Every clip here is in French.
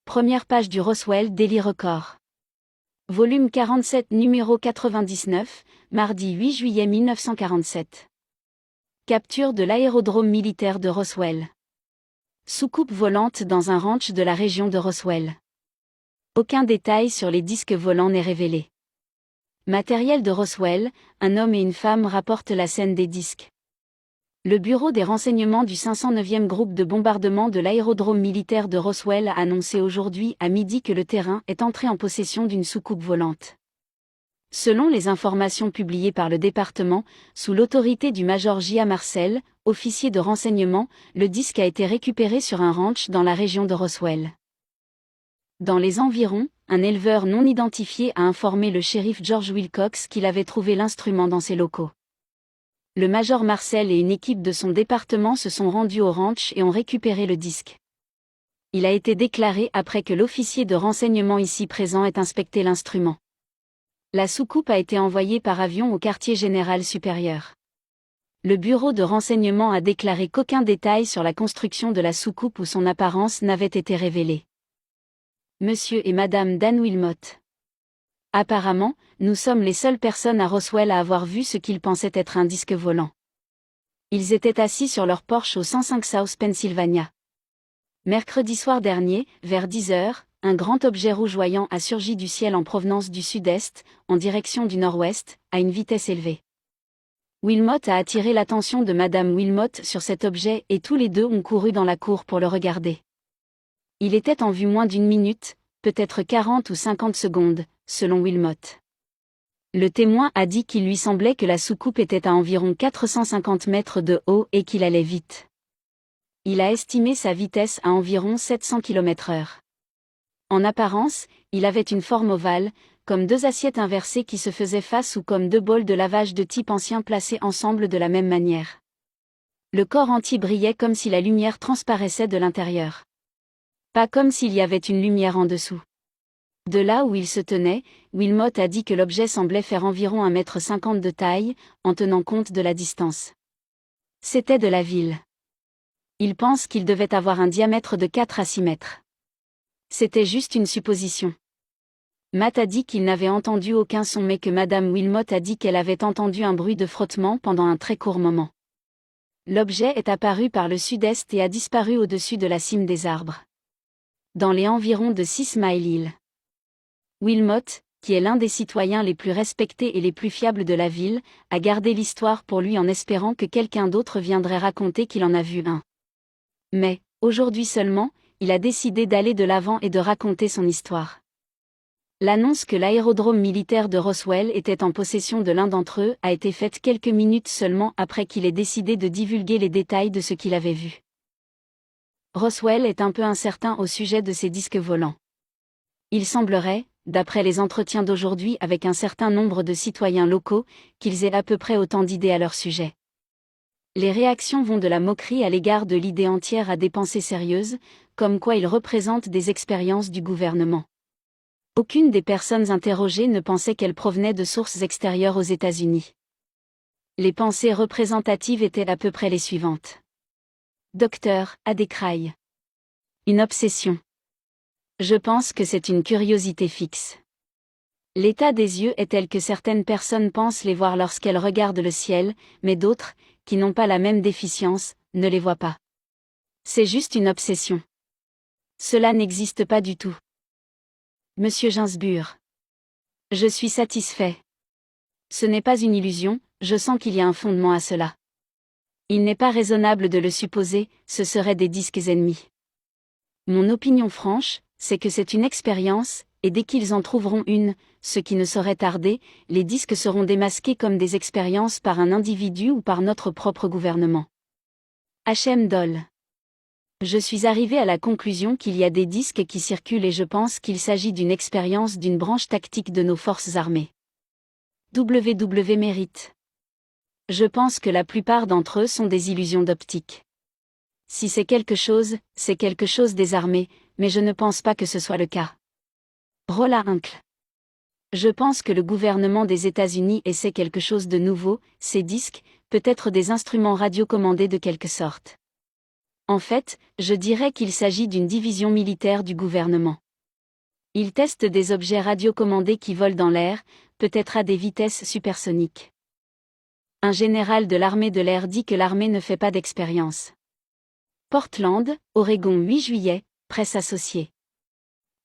Première page du Roswell Daily Record. Volume 47 numéro 99, mardi 8 juillet 1947. Capture de l'aérodrome militaire de Roswell. Soucoupe volante dans un ranch de la région de Roswell. Aucun détail sur les disques volants n'est révélé. Matériel de Roswell, un homme et une femme rapportent la scène des disques. Le bureau des renseignements du 509e groupe de bombardement de l'aérodrome militaire de Roswell a annoncé aujourd'hui à midi que le terrain est entré en possession d'une soucoupe volante. Selon les informations publiées par le département, sous l'autorité du major J.A. Marcel, officier de renseignement, le disque a été récupéré sur un ranch dans la région de Roswell. Dans les environs, un éleveur non identifié a informé le shérif George Wilcox qu'il avait trouvé l'instrument dans ses locaux. Le major Marcel et une équipe de son département se sont rendus au ranch et ont récupéré le disque. Il a été déclaré après que l'officier de renseignement ici présent ait inspecté l'instrument. La soucoupe a été envoyée par avion au quartier général supérieur. Le bureau de renseignement a déclaré qu'aucun détail sur la construction de la soucoupe ou son apparence n'avait été révélé. Monsieur et Madame Dan Wilmot. Apparemment, nous sommes les seules personnes à Roswell à avoir vu ce qu'ils pensaient être un disque volant. Ils étaient assis sur leur Porsche au 105 South Pennsylvania. Mercredi soir dernier, vers 10 heures, un grand objet rougeoyant a surgi du ciel en provenance du sud-est, en direction du nord-ouest, à une vitesse élevée. Wilmot a attiré l'attention de Madame Wilmot sur cet objet et tous les deux ont couru dans la cour pour le regarder. Il était en vue moins d'une minute, peut-être 40 ou 50 secondes, selon Wilmot. Le témoin a dit qu'il lui semblait que la soucoupe était à environ 450 mètres de haut et qu'il allait vite. Il a estimé sa vitesse à environ 700 km/h. En apparence, il avait une forme ovale, comme deux assiettes inversées qui se faisaient face ou comme deux bols de lavage de type ancien placés ensemble de la même manière. Le corps entier brillait comme si la lumière transparaissait de l'intérieur. Pas comme s'il y avait une lumière en dessous. De là où il se tenait, Wilmot a dit que l'objet semblait faire environ 1,50 m de taille, en tenant compte de la distance. C'était de la ville. Il pense qu'il devait avoir un diamètre de 4 à 6 mètres. C'était juste une supposition. Matt a dit qu'il n'avait entendu aucun son mais que Madame Wilmot a dit qu'elle avait entendu un bruit de frottement pendant un très court moment. L'objet est apparu par le sud-est et a disparu au-dessus de la cime des arbres. Dans les environs de 6 Mile Hill. Wilmot, qui est l'un des citoyens les plus respectés et les plus fiables de la ville, a gardé l'histoire pour lui en espérant que quelqu'un d'autre viendrait raconter qu'il en a vu un. Mais, aujourd'hui seulement, il a décidé d'aller de l'avant et de raconter son histoire. L'annonce que l'aérodrome militaire de Roswell était en possession de l'un d'entre eux a été faite quelques minutes seulement après qu'il ait décidé de divulguer les détails de ce qu'il avait vu. Roswell est un peu incertain au sujet de ces disques volants. Il semblerait, d'après les entretiens d'aujourd'hui avec un certain nombre de citoyens locaux, qu'ils aient à peu près autant d'idées à leur sujet. Les réactions vont de la moquerie à l'égard de l'idée entière à des pensées sérieuses, comme quoi ils représentent des expériences du gouvernement. Aucune des personnes interrogées ne pensait qu'elles provenaient de sources extérieures aux États-Unis. Les pensées représentatives étaient à peu près les suivantes. Docteur Adécraille. Une obsession. Je pense que c'est une curiosité fixe. L'état des yeux est tel que certaines personnes pensent les voir lorsqu'elles regardent le ciel, mais d'autres, qui n'ont pas la même déficience, ne les voient pas. C'est juste une obsession. Cela n'existe pas du tout. Monsieur Gainsbourg. Je suis satisfait. Ce n'est pas une illusion, je sens qu'il y a un fondement à cela. Il n'est pas raisonnable de le supposer, ce seraient des disques ennemis. Mon opinion franche, c'est que c'est une expérience, et dès qu'ils en trouveront une, ce qui ne saurait tarder, les disques seront démasqués comme des expériences par un individu ou par notre propre gouvernement. H.M. Doll. Je suis arrivé à la conclusion qu'il y a des disques qui circulent et je pense qu'il s'agit d'une expérience d'une branche tactique de nos forces armées. W.W. Merritt. Je pense que la plupart d'entre eux sont des illusions d'optique. Si c'est quelque chose des armées, mais je ne pense pas que ce soit le cas. Rolla Uncle. Je pense que le gouvernement des États-Unis essaie quelque chose de nouveau, ces disques, peut-être des instruments radiocommandés de quelque sorte. En fait, je dirais qu'il s'agit d'une division militaire du gouvernement. Ils testent des objets radiocommandés qui volent dans l'air, peut-être à des vitesses supersoniques. Un général de l'armée de l'air dit que l'armée ne fait pas d'expérience. Portland, Oregon 8 juillet, presse associée.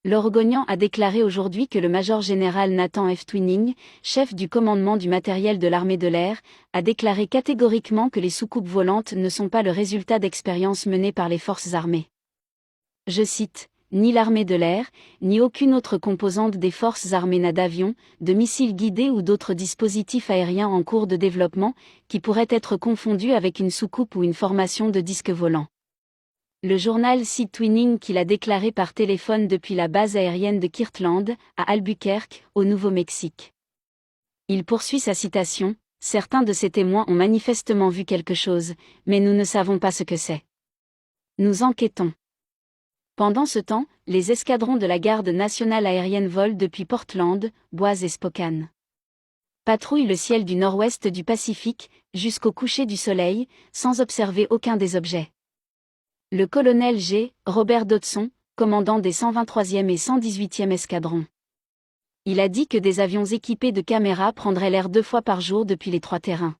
L'Oregonian a déclaré aujourd'hui que le major-général Nathan F. Twining, chef du commandement du matériel de l'armée de l'air, a déclaré catégoriquement que les soucoupes volantes ne sont pas le résultat d'expériences menées par les forces armées. Je cite, « Ni l'armée de l'air, ni aucune autre composante des forces armées n'a d'avions, de missiles guidés ou d'autres dispositifs aériens en cours de développement, qui pourraient être confondus avec une soucoupe ou une formation de disques volants. » Le journal cite Twining qu'il a déclaré par téléphone depuis la base aérienne de Kirtland, à Albuquerque, au Nouveau-Mexique. Il poursuit sa citation, « Certains de ces témoins ont manifestement vu quelque chose, mais nous ne savons pas ce que c'est. Nous enquêtons. » Pendant ce temps, les escadrons de la Garde nationale aérienne volent depuis Portland, Boise et Spokane. Patrouillent le ciel du nord-ouest du Pacifique, jusqu'au coucher du soleil, sans observer aucun des objets. Le colonel G. Robert Dodson, commandant des 123e et 118e escadrons. Il a dit que des avions équipés de caméras prendraient l'air 2 fois par jour depuis les 3 terrains.